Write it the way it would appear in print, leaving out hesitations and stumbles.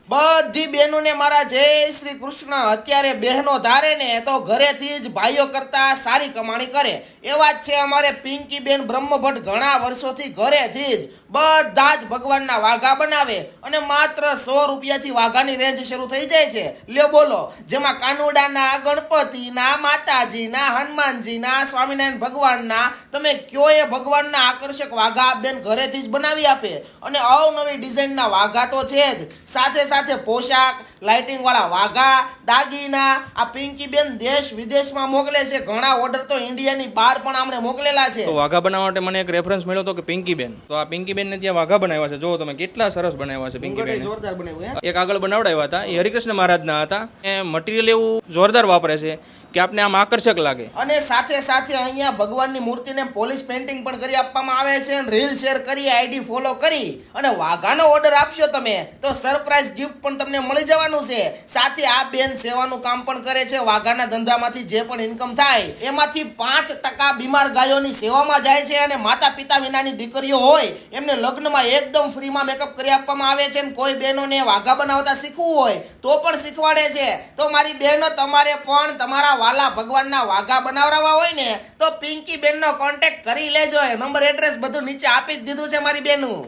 બધી બહેનોને મારા જય શ્રી કૃષ્ણ। અત્યારે બહેનો ધારે ને તો ઘરેથી જ ભાઈઓ કરતા સારી કમાણી કરે એવા જ છે અમારે પિંકી બેન બ્રહ્મભટ્ટ। ઘણા વર્ષોથી ઘરેથી જ બધા જ ભગવાનના વાઘા બનાવે અને માત્ર 100 રૂપિયાથી વાઘાની રેન્જ શરૂ થઈ જાય છે। લ્યો બોલો, જેમાં કાનુડાના, ગણપતિના, માતાજીના, હનુમાનજીના, સ્વામિનારાયણ ભગવાનના, તમે કયો એ ભગવાનના આકર્ષક વાઘા બેન ઘરેથી જ બનાવી આપે અને અવનવી ડિઝાઇનના વાઘા તો છે જ, સાથે સાથે પોશાક, લાઇટિંગ વાળા વાઘા, દાગીના આ પિંકી બેન દેશ વિદેશમાં મોકલે છે। ઘણા ઓર્ડર તો ઇન્ડિયાની બહાર પણ આમણે મોકલેલા છે। તો વાઘા બનાવવા માટે મને એક રેફરન્સ મળ્યો હતો કે પિંકી બેન, તો આ પિંકી બેન ને ત્યાં વાઘા બનાવ્યા છે। જો તમે કેટલા સરસ બનાવ્યા છે પિંકી બેન, જોરદાર બનાવ્યું હે। એક આગળ બનાવડાવ્યા હતા એ હરિકૃષ્ણ મહારાજના હતા। એ મટીરિયલ એવું જોરદાર વાપરે છે કે આપને આમ આકર્ષક લાગે અને સાથે સાથે અહીંયા ભગવાનની મૂર્તિને પોલિશ પેઇન્ટિંગ પણ કરી આપવામાં આવે છે। રીલ શેર કરી, આઈડી ફોલો કરી અને વાઘાનો ઓર્ડર આપશો તમે તો સરપ્રાઈઝ ગિફ્ટ પણ તમને મળી જવાનું છે। સાથે આ બેન સેવાનું કામ પણ કરે છે। વાઘાના ધંધામાંથી જે પણ ઇન્કમ થાય એમાંથી 5% બીમાર ગાયોની સેવામાં જાય છે અને માતા પિતા વિનાની દીકરીઓ હોય એમને લગ્નમાં એકદમ ફ્રીમાં મેકઅપ કરી આપવામાં આવે છે। કોઈ બહેનોને વાઘા બનાવતા શીખવું હોય તો પણ શીખવાડે છે। તો મારી બહેનો, તમારે પણ તમારા વાલા ભગવાનના વાઘા બનાવવા હોય ને તો પિંકી બેનનો કોન્ટેક્ટ કરી લેજો। નંબર, એડ્રેસ બધું નીચે આપી જ દીધું છે મારી બેનું।